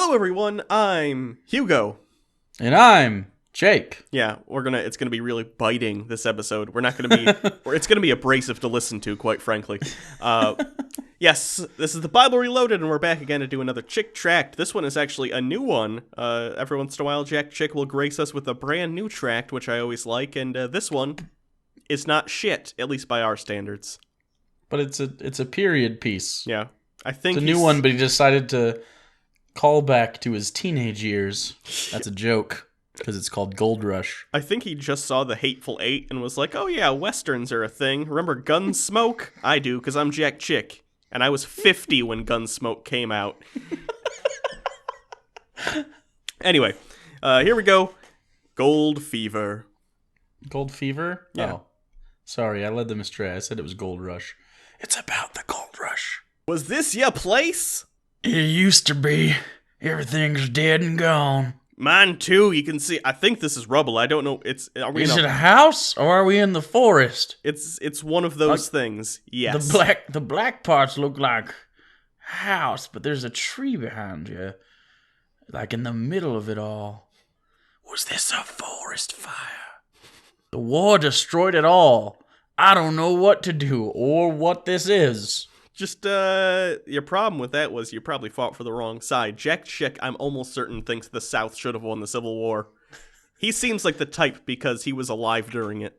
Hello everyone, I'm Hugo. And I'm Jake. Yeah, it's gonna be really biting this episode. We're not gonna be, or it's gonna be abrasive to listen to, quite frankly. Yes, this is the Bible Reloaded, and we're back again to do another Chick Tract. This one is actually a new one. Every once in a while, Jack Chick will grace us with a brand new tract, which I always like, and this one is not shit, at least by our standards. But it's a period piece. Yeah, I think it's a new one, but he decided to call back to his teenage years. That's a joke, because it's called Gold Rush. I think he just saw The Hateful Eight and was like, oh yeah, westerns are a thing. Remember Gunsmoke? I do, because I'm Jack Chick. And I was 50 when Gunsmoke came out. Anyway, here we go. Gold Fever. Gold Fever? Yeah. Oh, sorry, I led them astray. I said it was Gold Rush. It's about the Gold Rush. Was this your place? It used to be. Everything's dead and gone. Mine too. You can see. I think this is rubble. I don't know. Is it a house or are we in the forest? It's one of those things. Yes. The black parts look like house, but there's a tree behind you, like in the middle of it all. Was this a forest fire? The war destroyed it all. I don't know what to do or what this is. Just, your problem with that was you probably fought for the wrong side. Jack Chick, I'm almost certain, thinks the South should have won the Civil War. He seems like the type because he was alive during it.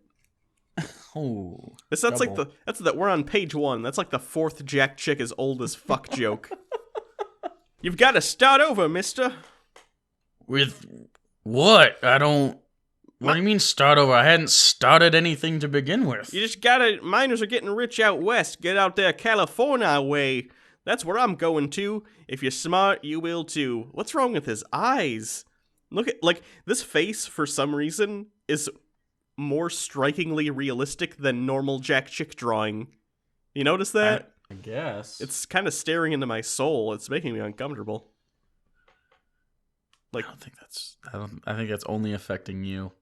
Oh, we're on page 1. That's like the 4th Jack Chick is old as fuck joke. You've got to start over, mister. With what? What do you mean start over? I hadn't started anything to begin with. You just gotta, miners are getting rich out west. Get out there California way. That's where I'm going to. If you're smart, you will too. What's wrong with his eyes? Look at, this face, for some reason, is more strikingly realistic than normal Jack Chick drawing. You notice that? I guess. It's kind of staring into my soul. It's making me uncomfortable. I think that's only affecting you.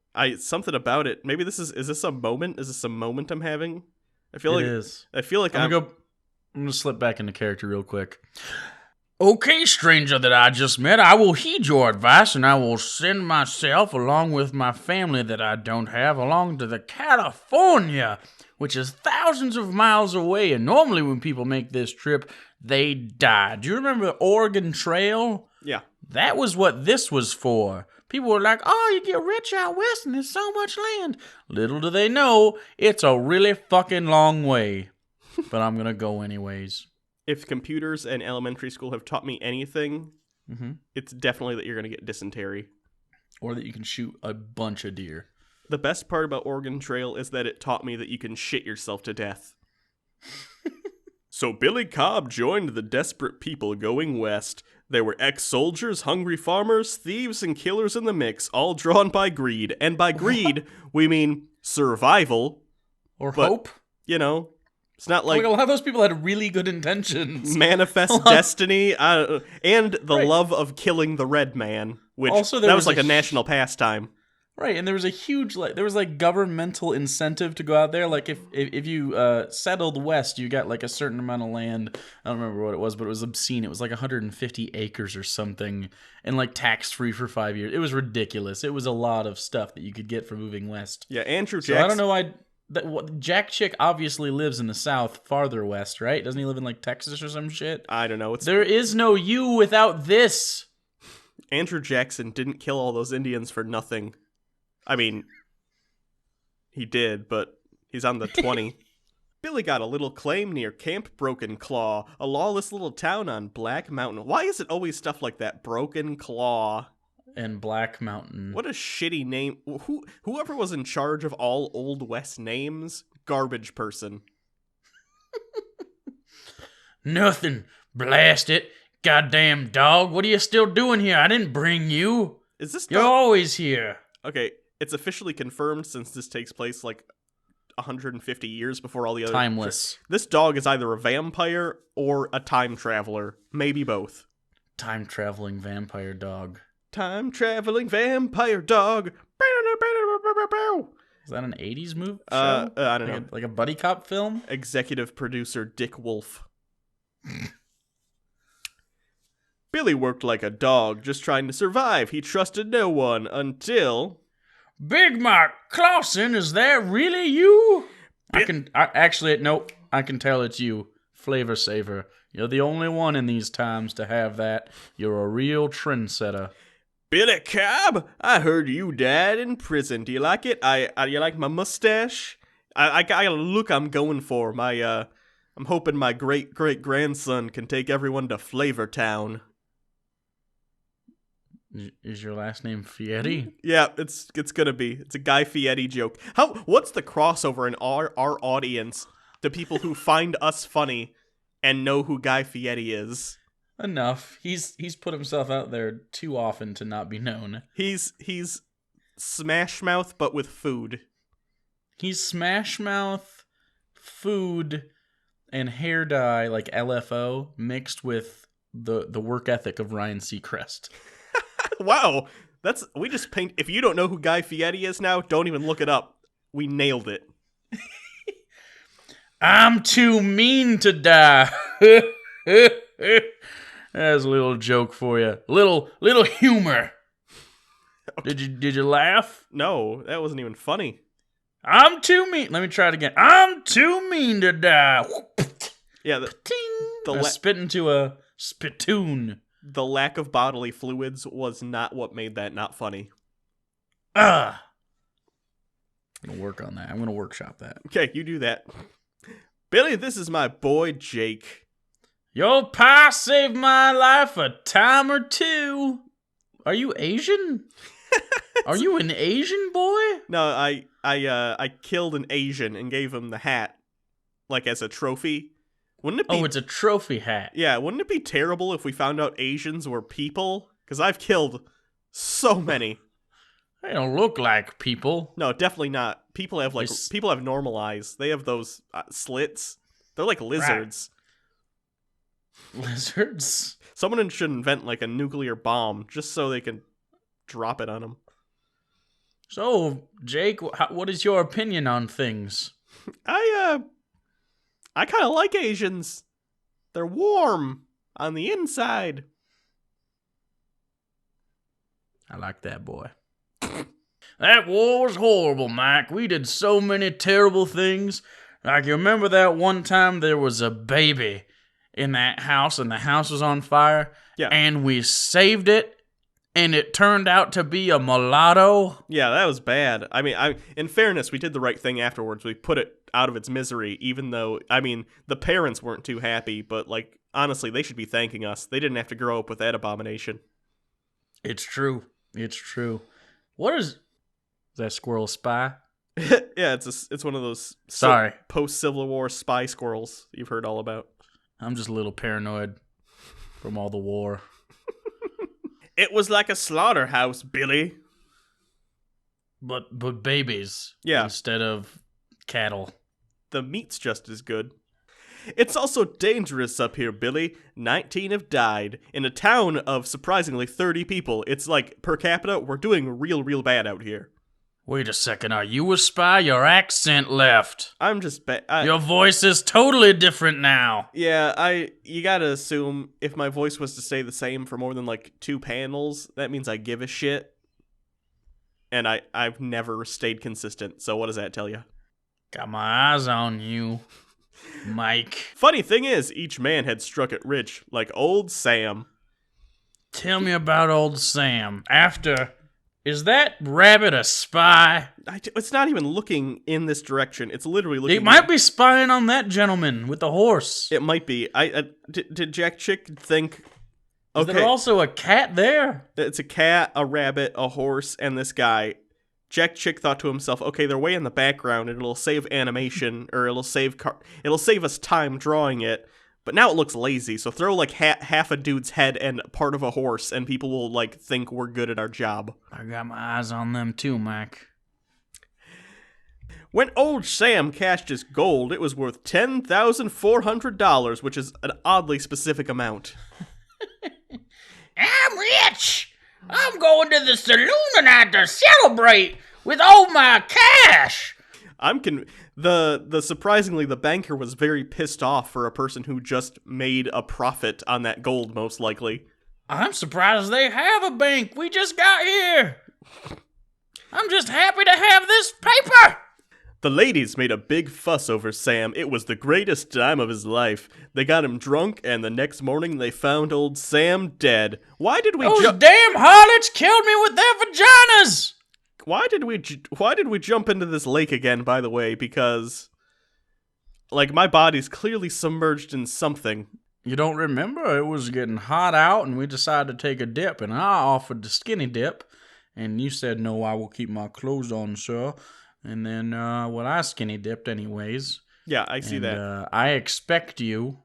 Something about it. Maybe is this a moment? Is this a moment I'm having? I feel it like is. I feel like I'm gonna slip back into character real quick. Okay, stranger that I just met, I will heed your advice and I will send myself along with my family that I don't have along to the California, which is thousands of miles away. And normally when people make this trip, they die. Do you remember the Oregon Trail? Yeah. That was what this was for. People were like, oh, you get rich out west and there's so much land. Little do they know, it's a really fucking long way. But I'm going to go anyways. If computers and elementary school have taught me anything, it's definitely that you're going to get dysentery. Or that you can shoot a bunch of deer. The best part about Oregon Trail is that it taught me that you can shit yourself to death. So Billy Cobb joined the desperate people going west. There were ex-soldiers, hungry farmers, thieves, and killers in the mix, all drawn by greed. And by greed, we mean survival. Or hope. You know, it's not like... a lot of those people had really good intentions. Manifest destiny, and the love of killing the red man, which also, that was like a national pastime. Right, and there was a huge, governmental incentive to go out there. Like, if you settled west, you got, a certain amount of land. I don't remember what it was, but it was obscene. It was, 150 acres or something, and, tax-free for 5 years. It was ridiculous. It was a lot of stuff that you could get for moving west. Yeah, Andrew Jackson... So I don't know why... Jack Chick obviously lives in the South, farther west, right? Doesn't he live in, Texas or some shit? I don't know. There is no you without this. Andrew Jackson didn't kill all those Indians for nothing. I mean, he did, but he's on the 20. Billy got a little claim near Camp Broken Claw, a lawless little town on Black Mountain. Why is it always stuff like that? Broken Claw. And Black Mountain. What a shitty name. Whoever was in charge of all Old West names, garbage person. Nothing. Blast it. Goddamn dog. What are you still doing here? I didn't bring you. Is this You're always here. Okay. It's officially confirmed since this takes place 150 years before all the other... Timeless. This dog is either a vampire or a time traveler. Maybe both. Time-traveling vampire dog. Time-traveling vampire dog. Is that an 80s movie show? I don't know. Like a buddy cop film? Executive producer Dick Wolf. Billy worked like a dog, just trying to survive. He trusted no one until... Big Mark Clausen, is that really you? I can tell it's you. Flavor Saver. You're the only one in these times to have that. You're a real trendsetter. Billy Cobb, I heard you died in prison. Do you like it? You like my mustache? I got a look I'm going for. I'm hoping my great-great-grandson can take everyone to Flavor Town. Is your last name Fieri? Yeah, it's gonna be. It's a Guy Fieri joke. What's the crossover in our audience to people who find us funny and know who Guy Fieri is? Enough. He's put himself out there too often to not be known. He's Smash Mouth, but with food. He's Smash Mouth, food, and hair dye like LFO mixed with the work ethic of Ryan Seacrest. Wow, we just paint. If you don't know who Guy Fieri is now, don't even look it up. We nailed it. I'm too mean to die. That's a little joke for you. Little humor. Okay. Did you laugh? No, that wasn't even funny. I'm too mean. Let me try it again. I'm too mean to die. Yeah, I spit into a spittoon. The lack of bodily fluids was not what made that not funny. I'm gonna work on that. I'm gonna workshop that. Okay, you do that. Billy, this is my boy Jake. Your pie saved my life a time or two. Are you Asian? Are you an Asian boy? No, I killed an Asian and gave him the hat, like as a trophy. Wouldn't it be? Oh, it's a trophy hat. Yeah, wouldn't it be terrible if we found out Asians were people? Because I've killed so many. They don't look like people. No, definitely not. People have normal eyes. They have those slits. They're like lizards. Right. Lizards? Someone should invent like a nuclear bomb just so they can drop it on them. So, Jake, what is your opinion on things? I kind of like Asians. They're warm on the inside. I like that boy. That war was horrible, Mike. We did so many terrible things. Like, you remember that one time there was a baby in that house and the house was on fire? Yeah. And we saved it, and it turned out to be a mulatto? Yeah, that was bad. I mean, in fairness, we did the right thing afterwards. We put it out of its misery, even though, I mean, the parents weren't too happy, but, like, honestly, they should be thanking us. They didn't have to grow up with that abomination. It's true. It's true. What is that squirrel spy? Yeah, it's one of those post-Civil War spy squirrels you've heard all about. I'm just a little paranoid from all the war. It was like a slaughterhouse, Billy. But babies. Yeah. Instead of cattle. The meat's just as good. It's also dangerous up here, Billy. 19 have died. In a town of, surprisingly, 30 people. It's like, per capita, we're doing real bad out here. Wait a second, are you a spy? Your accent left. I'm just your voice is totally different now. Yeah, you gotta assume if my voice was to stay the same for more than, like, 2 panels, that means I give a shit. And I've never stayed consistent, so what does that tell you? Got my eyes on you, Mike. Funny thing is, each man had struck it rich, like old Sam. Tell me about old Sam. Is that rabbit a spy? It's not even looking in this direction. It's literally looking... It might be spying on that gentleman with the horse. It might be. Did Jack Chick think... Okay. Is there also a cat there? It's a cat, a rabbit, a horse, and this guy. Jack Chick thought to himself, okay, they're way in the background, and it'll save animation, or it'll save us time drawing it, but now it looks lazy, so throw, like, half a dude's head and part of a horse, and people will, like, think we're good at our job. I got my eyes on them too, Mike. When old Sam cashed his gold, it was worth $10,400, which is an oddly specific amount. I'm rich! I'm going to the saloon tonight to celebrate with all my cash. Surprisingly, the banker was very pissed off for a person who just made a profit on that gold, most likely. I'm surprised they have a bank. We just got here. I'm just happy to have this paper. The ladies made a big fuss over Sam. It was the greatest time of his life. They got him drunk, and the next morning they found old Sam dead. Why did we Those damn harlots killed me with their vaginas. Why did we jump into this lake again, by the way? Because, like, my body's clearly submerged in something. You don't remember? It was getting hot out, and we decided to take a dip, and I offered the skinny dip, and you said, no, I will keep my clothes on, sir. And then, I skinny dipped anyways. Yeah, I see that. I expect you,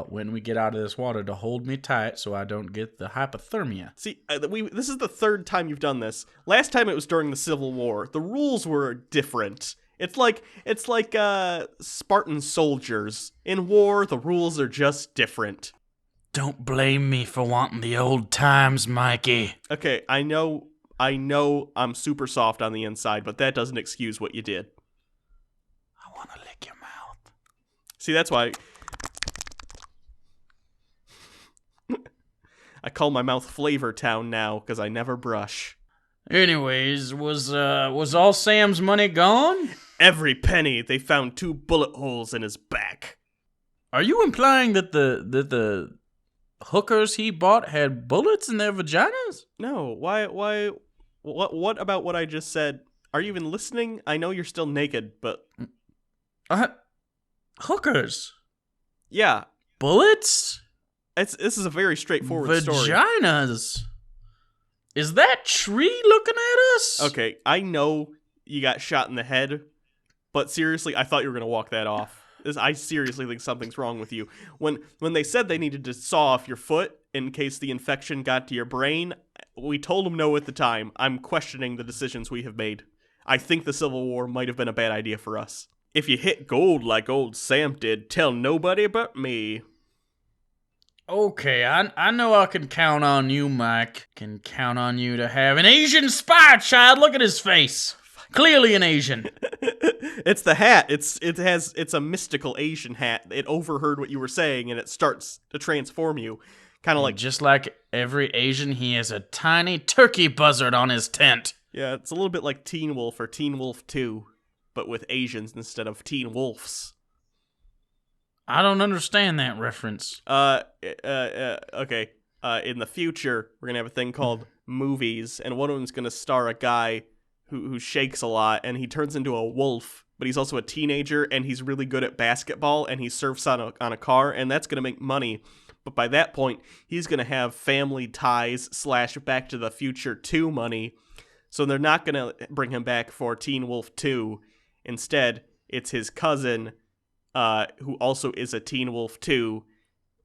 when we get out of this water, to hold me tight so I don't get the hypothermia. See, this is the third time you've done this. Last time it was during the Civil War. The rules were different. It's like Spartan soldiers. In war, the rules are just different. Don't blame me for wanting the old times, Mikey. Okay, I know I'm super soft on the inside, but that doesn't excuse what you did. I want to lick your mouth. See, that's why I call my mouth Flavor Town now, because I never brush. Anyways, was all Sam's money gone? Every penny. They found 2 bullet holes in his back. Are you implying that the hookers he bought had bullets in their vaginas? No, why, what about what I just said? Are you even listening? I know you're still naked, but... Hookers? Yeah. Bullets? This is a very straightforward story. Vaginas? Is that tree looking at us? Okay, I know you got shot in the head, but seriously, I thought you were going to walk that off. I seriously think something's wrong with you. When they said they needed to saw off your foot in case the infection got to your brain, we told them no at the time. I'm questioning the decisions we have made. I think the Civil War might have been a bad idea for us. If you hit gold like old Sam did, tell nobody but me. Okay, I know I can count on you, Mike. Can count on you to have an Asian spy child. Look at his face. Clearly an Asian. It's the hat. It's a mystical Asian hat. It overheard what you were saying and it starts to transform you. Kind of like... Just like every Asian, he has a tiny turkey buzzard on his tent. Yeah, it's a little bit like Teen Wolf or Teen Wolf 2, but with Asians instead of Teen Wolves. I don't understand that reference. Okay. In the future, we're gonna have a thing called movies, and one of them's gonna star a guy who shakes a lot, and he turns into a wolf, but he's also a teenager, and he's really good at basketball, and he surfs on a car, and that's gonna make money. But by that point, he's gonna have family ties / Back to the Future 2 money, so they're not gonna bring him back for Teen Wolf 2. Instead, it's his cousin, who also is a Teen Wolf 2,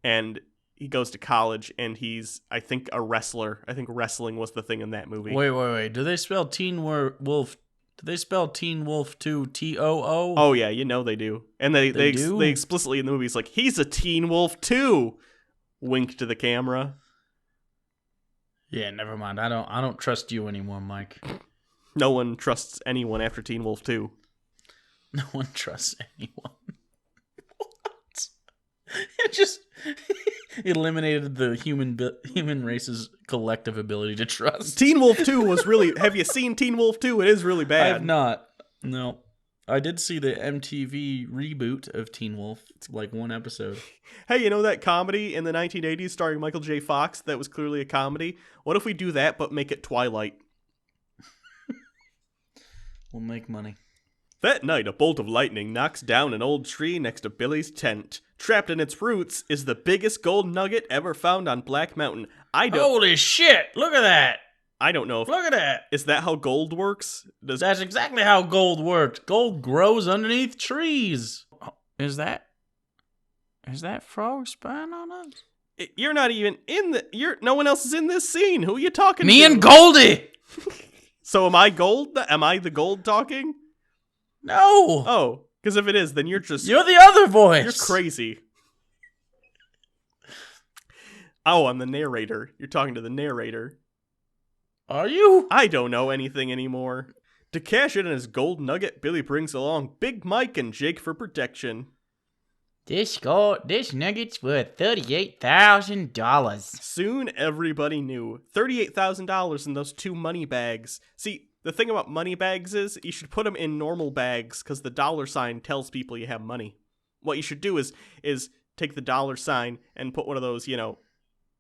and he goes to college, and he's, I think, a wrestler. I think wrestling was the thing in that movie. Wait. Do they spell Teen Wolf? Do they spell Teen Wolf 2 TOO? Oh, yeah, you know they do. And they explicitly in the movie, it's like, he's a Teen Wolf 2! Wink to the camera. Yeah, never mind. I don't trust you anymore, Mike. No one trusts anyone after Teen Wolf 2. No one trusts anyone. What? It just eliminated the human race's collective ability to trust. Teen Wolf 2 was really... Have you seen Teen Wolf 2? It is really bad. I have not. No. I did see the MTV reboot of Teen Wolf. It's like one episode. Hey, you know that comedy in the 1980s starring Michael J. Fox that was clearly a comedy? What if we do that but make it Twilight? We'll make money. That night, a bolt of lightning knocks down an old tree next to Billy's tent. Trapped in its roots is the biggest gold nugget ever found on Black Mountain. Holy shit! Look at that! I don't know if... Look at that! Is that how gold works? That's exactly how gold works. Gold grows underneath trees. Is that frog spying on us? You're not even in the... No one else is in this scene. Who are you talking to? Me and Goldie! So am I gold? Am I the gold talking? No! Oh, because if it is, then you're just... You're the other voice! You're crazy. Oh, I'm the narrator. You're talking to the narrator. Are you? I don't know anything anymore. To cash in his gold nugget, Billy brings along Big Mike and Jake for protection. This nugget's worth $38,000. Soon everybody knew. $38,000 in those 2 money bags. See, the thing about money bags is you should put them in normal bags because the dollar sign tells people you have money. What you should do is take the dollar sign and put one of those,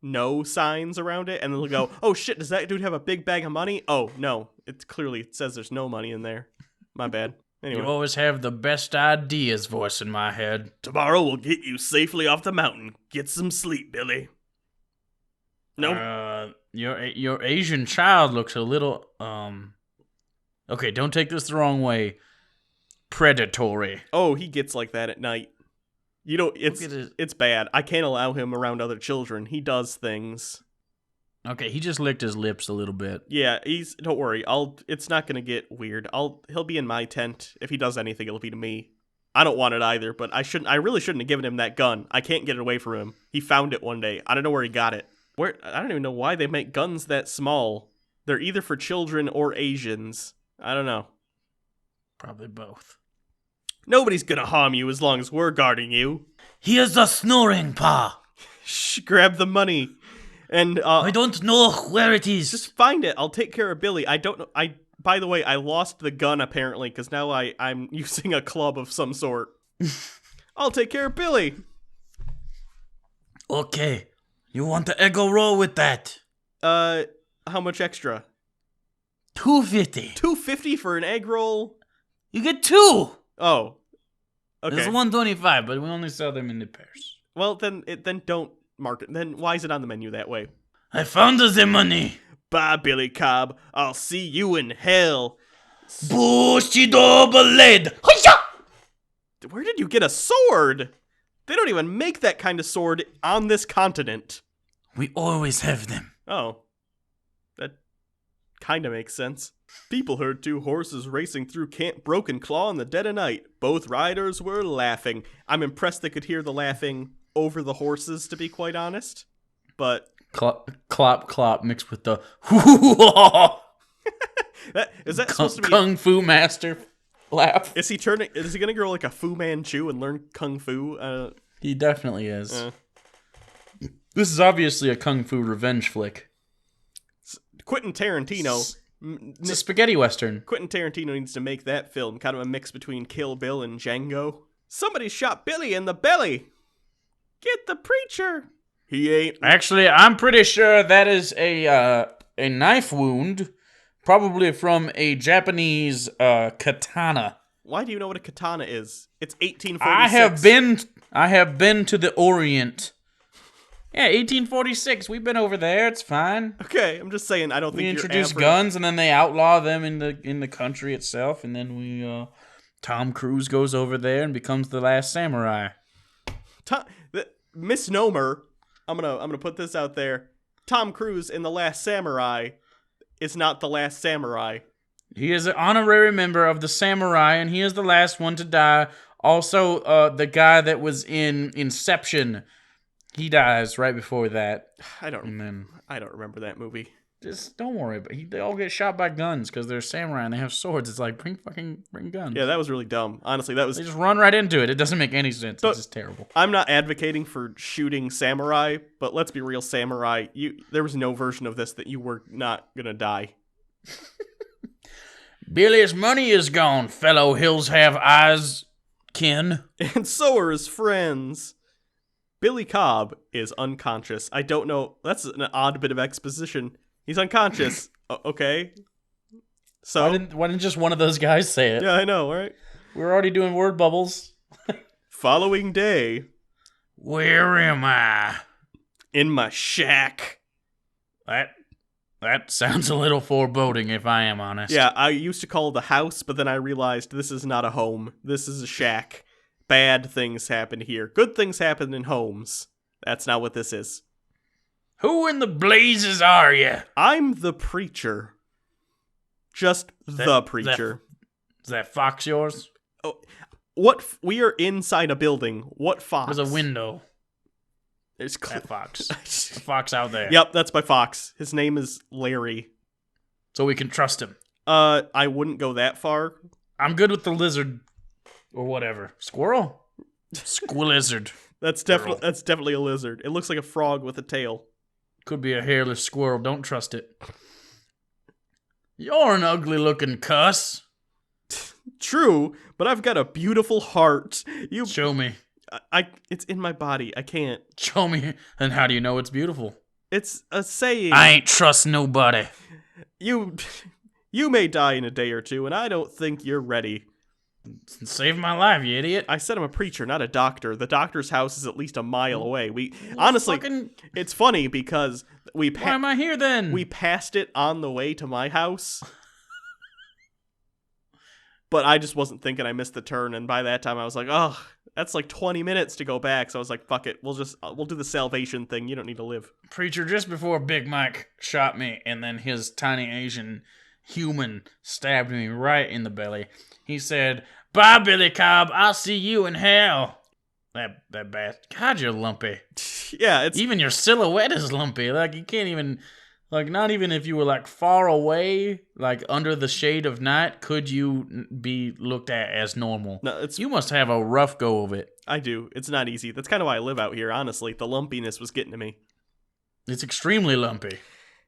no signs around it, and then they'll go, oh shit, does that dude have a big bag of money? Oh, no. It clearly says there's no money in there. My bad. Anyway. You always have the best ideas voice in my head. Tomorrow we'll get you safely off the mountain. Get some sleep, Billy. No. Your Asian child looks a little, okay, don't take this the wrong way. Predatory. Oh, he gets like that at night. It's bad. I can't allow him around other children. He does things. Okay, he just licked his lips a little bit. Yeah, don't worry. It's not gonna get weird. He'll be in my tent. If he does anything, it'll be to me. I don't want it either, but I really shouldn't have given him that gun. I can't get it away from him. He found it one day. I don't know where he got it. I don't even know why they make guns that small. They're either for children or Asians. I don't know. Probably both. Nobody's gonna harm you as long as we're guarding you. Here's the snoring paw. Shh, grab the money. And I don't know where it is. Just find it. I'll take care of Billy. I don't know. By the way, I lost the gun apparently because now I'm using a club of some sort. I'll take care of Billy. Okay. You want the egg roll with that? How much extra? $2.50. $2.50 for an egg roll? You get 2. Oh. Okay. There's $1.25, but we only sell them in the pairs. Well, then don't mark it. Then why is it on the menu that way? I found the money. Bye, Billy Cobb. I'll see you in hell. Bushido blade. Where did you get a sword? They don't even make that kind of sword on this continent. We always have them. Oh. That kind of makes sense. People heard 2 horses racing through Camp Broken Claw in the dead of night. Both riders were laughing. I'm impressed they could hear the laughing over the horses, to be quite honest. But clop clop mixed with the is that supposed to be Kung Fu master laugh? Is he gonna grow like a Fu Manchu and learn Kung Fu? He definitely is. This is obviously a Kung Fu revenge flick. Quentin Tarantino. It's a spaghetti western. Quentin Tarantino needs to make that film, kind of a mix between Kill Bill and Django. Somebody shot Billy in the belly. Get the preacher. He ain't. Actually, I'm pretty sure that is a knife wound, probably from a Japanese katana. Why do you know what a katana is? It's 1846. I have been to the Orient. Yeah, 1846. We've been over there. It's fine. Okay, I'm just saying. I don't think we introduce guns, and then they outlaw them in the country itself, and then Tom Cruise goes over there and becomes the last samurai. Misnomer. I'm gonna put this out there. Tom Cruise in The Last Samurai is not the last samurai. He is an honorary member of the samurai, and he is the last one to die. Also, the guy that was in Inception, he dies right before that. I don't remember that movie. Just don't worry, but they all get shot by guns because they're samurai and they have swords. It's like bring guns. Yeah, that was really dumb. Honestly, they just run right into it. It doesn't make any sense. It's just terrible. I'm not advocating for shooting samurai, but let's be real, samurai. There was no version of this that you were not gonna die. Billy's money is gone, fellow hills have eyes, kin. And so are his friends. Billy Cobb is unconscious. I don't know. That's an odd bit of exposition. He's unconscious. Okay. So why didn't just one of those guys say it? Yeah, I know, right? We're already doing word bubbles. Following day. Where am I? In my shack. That sounds a little foreboding, if I am honest. Yeah, I used to call it the house, but then I realized this is not a home. This is a shack. Bad things happen here. Good things happen in homes. That's not what this is. Who in the blazes are you? I'm the preacher. Just the preacher. Is that fox yours? Oh, we are inside a building. What fox? There's a window. There's that fox. A fox out there. Yep, that's my fox. His name is Larry. So we can trust him. I wouldn't go that far. I'm good with the lizard or whatever. Squirrel? Squilizard. That's definitely a lizard. It looks like a frog with a tail. Could be a hairless squirrel. Don't trust it. You're an ugly-looking cuss. True, but I've got a beautiful heart. Show me. It's in my body. I can't. Show me. And how do you know it's beautiful? It's a saying. I ain't trust nobody. You may die in a day or two, and I don't think you're ready. Save my life, you idiot. I said I'm a preacher, not a doctor. The doctor's house is at least a mile away. Honestly, it's funny because why am I here then? We passed it on the way to my house. But I just wasn't thinking. I missed the turn, and by that time I was like, oh, that's like 20 minutes to go back. So I was like, fuck it. We'll do the salvation thing. You don't need to live. Preacher, just before Big Mike shot me and then his tiny Asian human stabbed me right in the belly, he said, "Bye, Billy Cobb. I'll see you in hell." That bad. God, you're lumpy. Yeah, even your silhouette is lumpy. Like, you can't even... Like, not even if you were, like, far away, like, under the shade of night, could you be looked at as normal. No, you must have a rough go of it. I do. It's not easy. That's kind of why I live out here, honestly. The lumpiness was getting to me. It's extremely lumpy.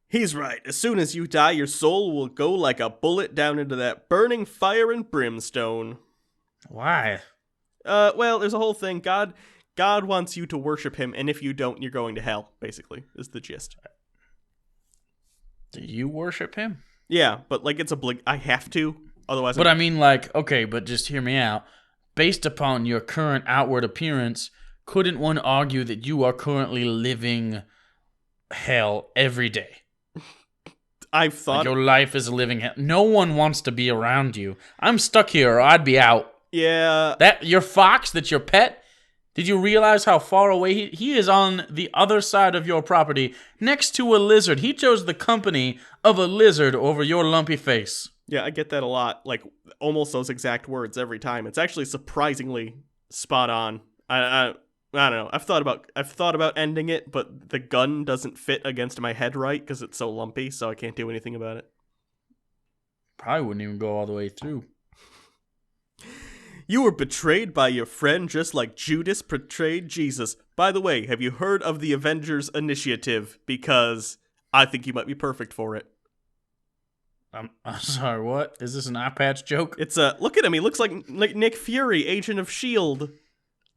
He's right. As soon as you die, your soul will go like a bullet down into that burning fire and brimstone. Why? Well, there's a whole thing. God wants you to worship him, and if you don't, you're going to hell, basically, is the gist. Do you worship him? Yeah, but like it's I have to, otherwise. But I mean, like, okay, but just hear me out. Based upon your current outward appearance, couldn't one argue that you are currently living hell every day? I've thought your life is a living hell. No one wants to be around you. I'm stuck here, or I'd be out. Yeah. That your fox, that's your pet. Did you realize how far away he is on the other side of your property, next to a lizard? He chose the company of a lizard over your lumpy face. Yeah, I get that a lot. Like, almost those exact words every time. It's actually surprisingly spot on. I don't know. I've thought about ending it, but the gun doesn't fit against my head right because it's so lumpy, so I can't do anything about it. Probably wouldn't even go all the way through. You were betrayed by your friend just like Judas betrayed Jesus. By the way, have you heard of the Avengers Initiative? Because I think you might be perfect for it. I'm sorry, what? Is this an eye patch joke? It's look at him. He looks like Nick Fury, Agent of S.H.I.E.L.D.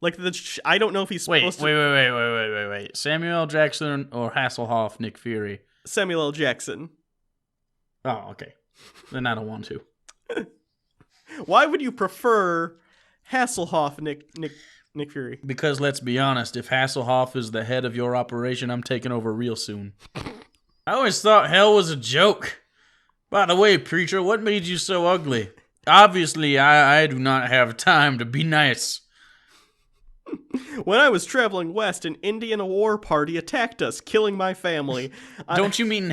Like, I don't know if he's supposed to... Wait. Samuel L. Jackson or Hasselhoff, Nick Fury? Samuel L. Jackson. Oh, okay. Then I don't want to. Why would you prefer Hasselhoff, Nick Fury? Because let's be honest, if Hasselhoff is the head of your operation, I'm taking over real soon. I always thought hell was a joke. By the way, preacher, what made you so ugly? Obviously, I do not have time to be nice. When I was traveling west, an Indian war party attacked us, killing my family. Don't you mean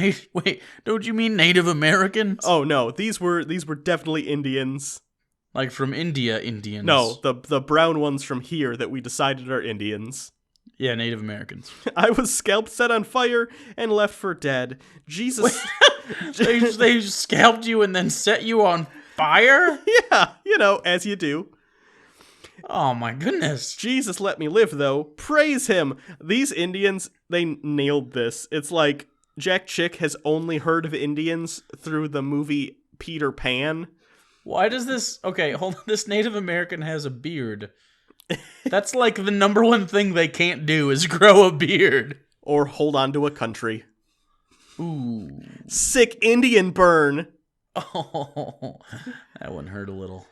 Native Americans? Oh no, these were definitely Indians. Like from India, Indians. No, the brown ones from here that we decided are Indians. Yeah, Native Americans. I was scalped, set on fire, and left for dead. Jesus. They scalped you and then set you on fire? Yeah, as you do. Oh my goodness. Jesus let me live, though. Praise him. These Indians, they nailed this. It's like Jack Chick has only heard of Indians through the movie Peter Pan. Why does this... Okay, hold on. This Native American has a beard. That's like the number one thing they can't do is grow a beard. Or hold on to a country. Ooh. Sick Indian burn. Oh, that one hurt a little.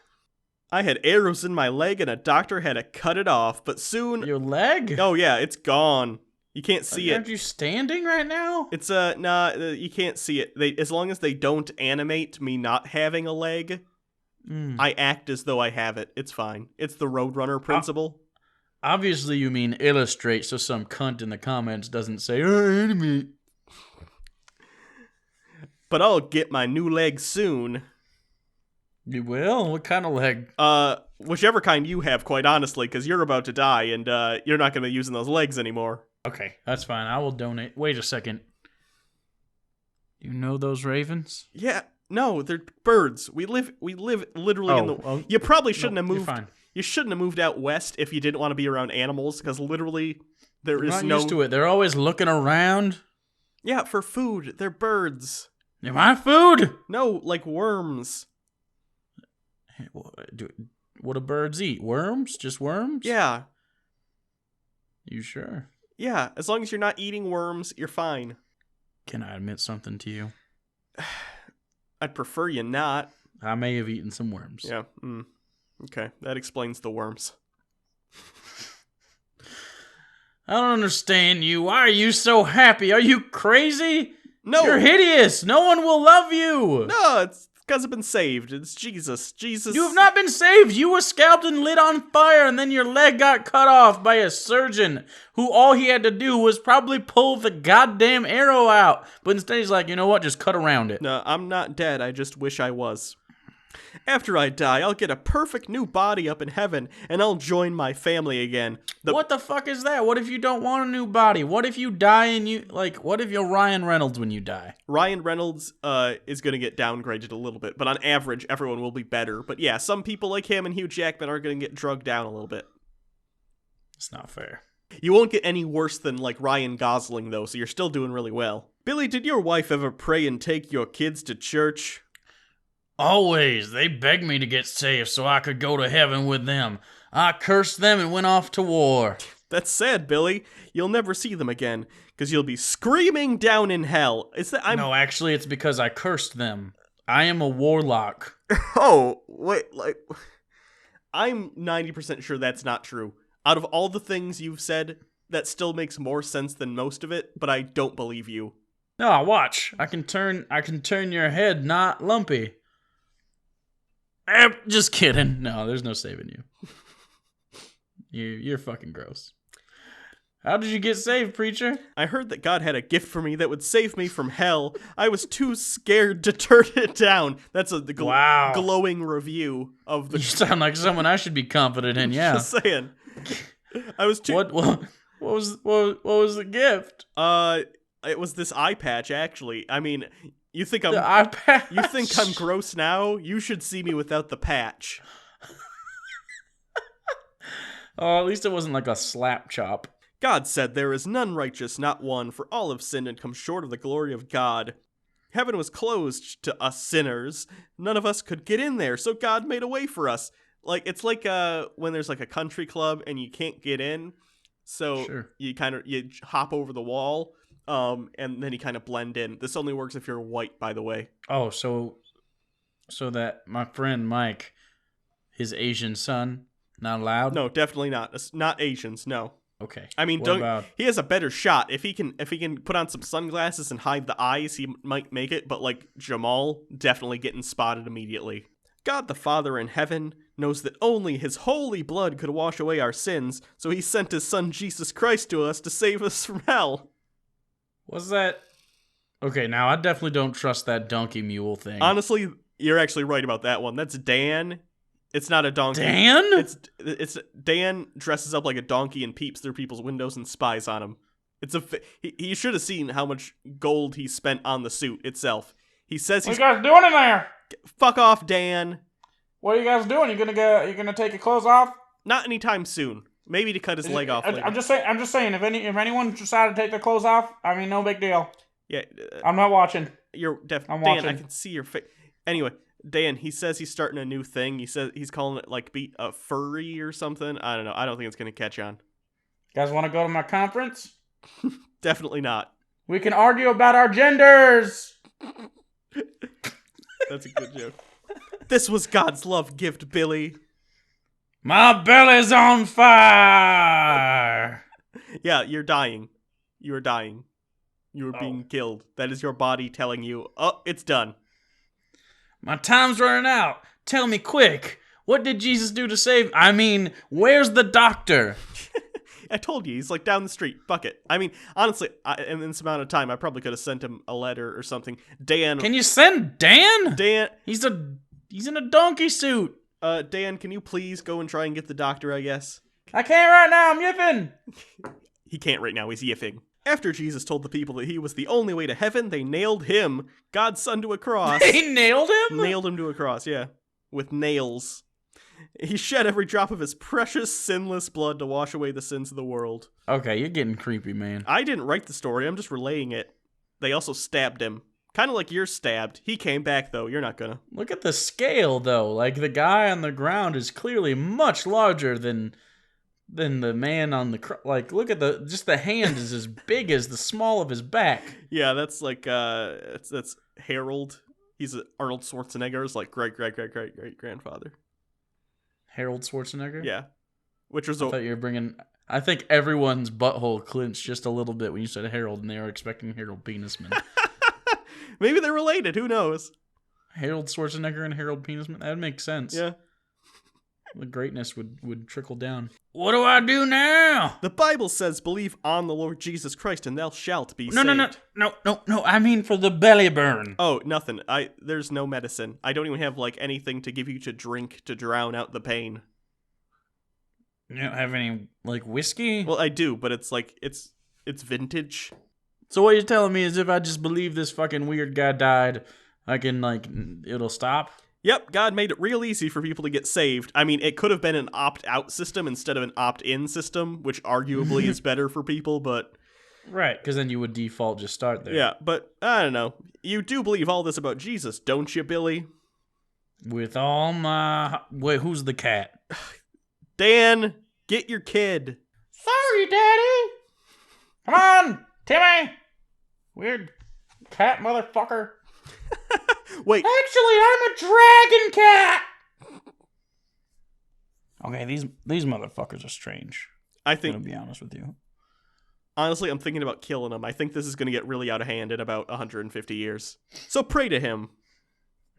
I had arrows in my leg and a doctor had to cut it off, but soon... Your leg? Oh yeah, it's gone. You can't see it. Aren't you standing right now? It's, you can't see it. As long as they don't animate me not having a leg, I act as though I have it. It's fine. It's the Roadrunner principle. Obviously you mean illustrate, so some cunt in the comments doesn't say, animate. But I'll get my new leg soon. You will? What kind of leg? Whichever kind you have, quite honestly, because you're about to die, and you're not going to be using those legs anymore. Okay, that's fine. I will donate. Wait a second. You know those ravens? Yeah, no, they're birds. We live literally in the... You probably shouldn't have moved. You're fine. You shouldn't have moved out west if you didn't want to be around animals, because literally there They're is not no... used to it. They're always looking around. Yeah, for food. They're birds. They're my food. No, like worms. What do birds eat? Worms? Just worms? Yeah. You sure? Yeah, as long as you're not eating worms, you're fine. Can I admit something to you? I'd prefer you not. I may have eaten some worms. Yeah. Okay, that explains the worms. I don't understand you. Why are you so happy? Are you crazy? No! You're hideous. No one will love you. No, it's because I've been saved. It's Jesus. Jesus. You have not been saved. You were scalped and lit on fire, and then your leg got cut off by a surgeon who all he had to do was probably pull the goddamn arrow out. But instead he's like, you know what? Just cut around it. No, I'm not dead. I just wish I was. After I die, I'll get a perfect new body up in heaven, and I'll join my family again. What the fuck is that? What if you don't want a new body? What if you die and you, like, what if you're Ryan Reynolds when you die? Ryan Reynolds is going to get downgraded a little bit, but on average, everyone will be better. But yeah, some people like him and Hugh Jackman are going to get drugged down a little bit. It's not fair. You won't get any worse than, like, Ryan Gosling, though, so you're still doing really well. Billy, did your wife ever pray and take your kids to church? Always. They begged me to get saved so I could go to heaven with them. I cursed them and went off to war. That's sad, Billy. You'll never see them again, because you'll be screaming down in hell. No, actually, it's because I cursed them. I am a warlock. Oh, wait, like... I'm 90% sure that's not true. Out of all the things you've said, that still makes more sense than most of it, but I don't believe you. No, watch. I can turn your head not lumpy. Just kidding. No, there's no saving you. You're fucking gross. How did you get saved, preacher? I heard that God had a gift for me that would save me from hell. I was too scared to turn it down. That's the glowing review of the... You sound like someone I should be confident in, yeah. Just saying. I was too... What was the gift? It was this eye patch, actually. I mean... You think I'm the eye patch? You think I'm gross now? You should see me without the patch. Oh, at least it wasn't like a slap chop. God said, "There is none righteous, not one, for all have sinned and come short of the glory of God." Heaven was closed to us sinners. None of us could get in there, so God made a way for us. Like, it's like when there's like a country club and you can't get in, so Sure. you hop over the wall. And then you kind of blend in. This only works if you're white, by the way. Oh, so that my friend Mike, his Asian son, not allowed? No, definitely not. It's not Asians, no. Okay. I mean, he has a better shot. If he can put on some sunglasses and hide the eyes, he might make it, but like Jamal, definitely getting spotted immediately. God the Father in heaven knows that only his holy blood could wash away our sins, so he sent his son Jesus Christ to us to save us from hell. Was that... Okay, now I definitely don't trust that donkey mule thing. Honestly, you're actually right about that one. That's Dan. It's not a donkey. Dan? It's Dan dresses up like a donkey and peeps through people's windows and spies on them. He should have seen how much gold he spent on the suit itself. He says he's... What are you guys doing in there? Fuck off, Dan. What are you guys doing? You gonna take your clothes off? Not anytime soon. Maybe to cut his leg off later. I'm just saying. If anyone decided to take their clothes off, I mean, no big deal. Yeah. I'm not watching. I'm Dan, watching. I can see your face. Anyway, Dan, he says he's starting a new thing. He says he's calling it like a furry or something. I don't know. I don't think it's gonna catch on. You guys want to go to my conference? Definitely not. We can argue about our genders. That's a good joke. This was God's love gift, Billy. My belly's on fire. Yeah, you're dying. You are dying. You are being killed. That is your body telling you, oh, it's done. My time's running out. Tell me quick. What did Jesus do to save? I mean, where's the doctor? I told you, he's like down the street. Fuck it. I mean, honestly, in this amount of time, I probably could have sent him a letter or something. Dan. Can you send Dan? Dan. He's in a donkey suit. Dan, can you please go and try and get the doctor, I guess? I can't right now, I'm yipping. He can't right now, he's yiffing. After Jesus told the people that he was the only way to heaven, they nailed him, God's son, to a cross. They nailed him? Nailed him to a cross, yeah. With nails. He shed every drop of his precious, sinless blood to wash away the sins of the world. Okay, you're getting creepy, man. I didn't write the story. I'm just relaying it. They also stabbed him. Kind of like you're stabbed. He came back, though. You're not gonna. Look at the scale, though. Like, the guy on the ground is clearly much larger than the man on the... Like, look at just the hand is as big as the small of his back. Yeah, that's like, that's Harold. He's Arnold Schwarzenegger's, like, great-great-great-great-great-grandfather. Harold Schwarzenegger? Yeah. Which was... I thought you were bringing... I think everyone's butthole clenched just a little bit when you said Harold, and they were expecting Harold Penisman. Maybe they're related. Who knows? Harold Schwarzenegger and Harold Penisman? That would make sense. Yeah. The greatness would trickle down. What do I do now? The Bible says, believe on the Lord Jesus Christ, and thou shalt be saved. No. I mean for the belly burn. Oh, nothing. There's no medicine. I don't even have, like, anything to give you to drink to drown out the pain. You don't have any, like, whiskey? Well, I do, but it's, like, it's vintage. So what you're telling me is if I just believe this fucking weird guy died, I can, like, it'll stop? Yep, God made it real easy for people to get saved. I mean, it could have been an opt-out system instead of an opt-in system, which arguably is better for people, but... Right, because then you would default just start there. Yeah, but, I don't know. You do believe all this about Jesus, don't you, Billy? With all my... Wait, who's the cat? Dan, get your kid. Sorry, Daddy! Come on, Timmy! Weird cat motherfucker. Wait. Actually, I'm a dragon cat! Okay, these motherfuckers are strange. I'm gonna be honest with you. Honestly, I'm thinking about killing him. I think this is going to get really out of hand in about 150 years. So pray to him.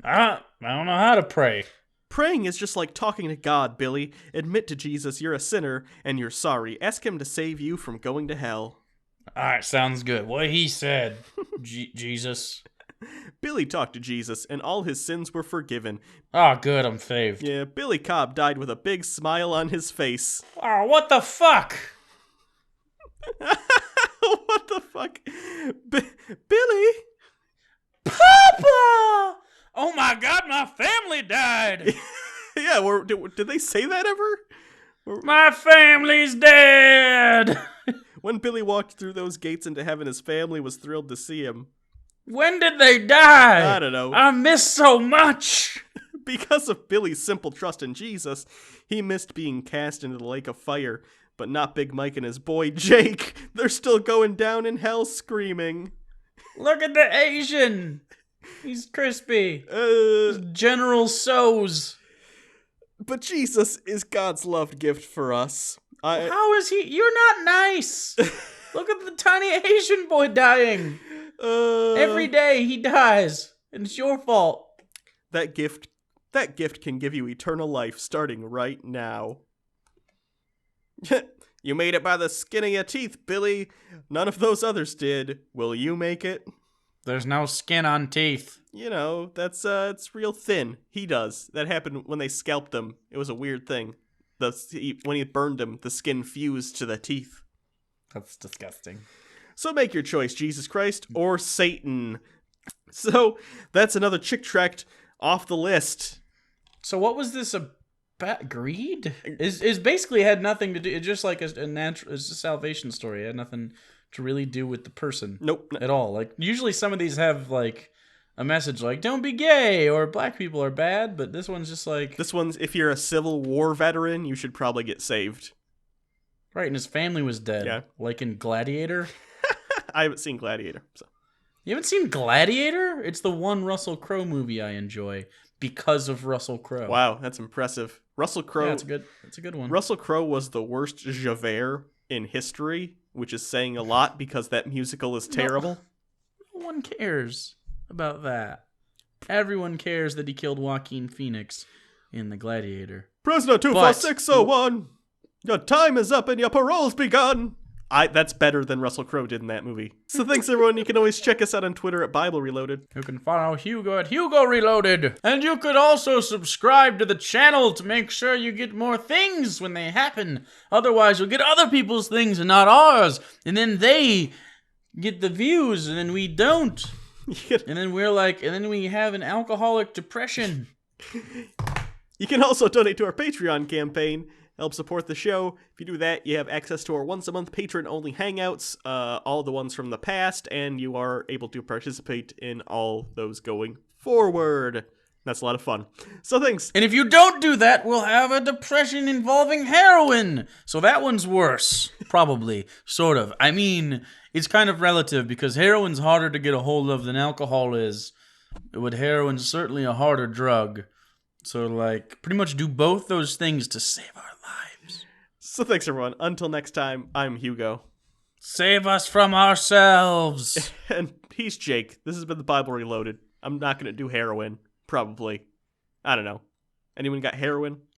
I don't know how to pray. Praying is just like talking to God, Billy. Admit to Jesus you're a sinner and you're sorry. Ask him to save you from going to hell. Alright, sounds good. What he said, Jesus. Billy talked to Jesus, and all his sins were forgiven. Oh, good, I'm saved. Yeah, Billy Cobb died with a big smile on his face. Oh, what the fuck? What the fuck? Billy? Papa! Oh my god, my family died! Yeah, did they say that ever? My family's dead! When Billy walked through those gates into heaven, his family was thrilled to see him. When did they die? I don't know. I miss so much! Because of Billy's simple trust in Jesus, he missed being cast into the lake of fire. But not Big Mike and his boy Jake. They're still going down in hell screaming. Look at the Asian! He's crispy. General So's. But Jesus is God's loved gift for us. How is he? You're not nice. Look at the tiny Asian boy dying. Every day he dies, and it's your fault. That gift can give you eternal life starting right now. You made it by the skin of your teeth, Billy. None of those others did. Will you make it? There's no skin on teeth. You know, it's real thin. He does. That happened when they scalped him. It was a weird thing. When he burned him, the skin fused to the teeth. That's disgusting. So make your choice, Jesus Christ or Satan. So that's another chick tract off the list. So what was this about? Greed? Is basically had nothing to do. It's just like a natural. It's a salvation story. It had nothing to really do with the person. Nope. At all. Like usually some of these have like a message like don't be gay or black people are bad, but this one's just like if you're a Civil War veteran, you should probably get saved. Right, and his family was dead. Yeah. Like in Gladiator. I haven't seen Gladiator. So. You haven't seen Gladiator? It's the one Russell Crowe movie I enjoy because of Russell Crowe. Wow, that's impressive. Russell Crowe. Yeah, it's a good one. Russell Crowe was the worst Javert in history, which is saying a lot because that musical is terrible. No one cares about that. Everyone cares that he killed Joaquin Phoenix in The Gladiator. Prisoner 24601, your time is up and your parole's begun. That's better than Russell Crowe did in that movie. So thanks, everyone. You can always check us out on Twitter at Bible Reloaded. You can follow Hugo at Hugo Reloaded. And you could also subscribe to the channel to make sure you get more things when they happen. Otherwise, you'll get other people's things and not ours. And then they get the views and then we don't. And then we're like, and then we have an alcoholic depression. You can also donate to our Patreon campaign, help support the show. If you do that, you have access to our once-a-month patron-only hangouts, all the ones from the past, and you are able to participate in all those going forward. That's a lot of fun. So thanks. And if you don't do that, we'll have a depression involving heroin. So that one's worse. Probably. Sort of. I mean, it's kind of relative because heroin's harder to get a hold of than alcohol is. But heroin's certainly a harder drug. So, like, pretty much do both those things to save our lives. So thanks, everyone. Until next time, I'm Hugo. Save us from ourselves. And he's Jake. This has been the Bible Reloaded. I'm not going to do heroin. Probably. I don't know. Anyone got heroin?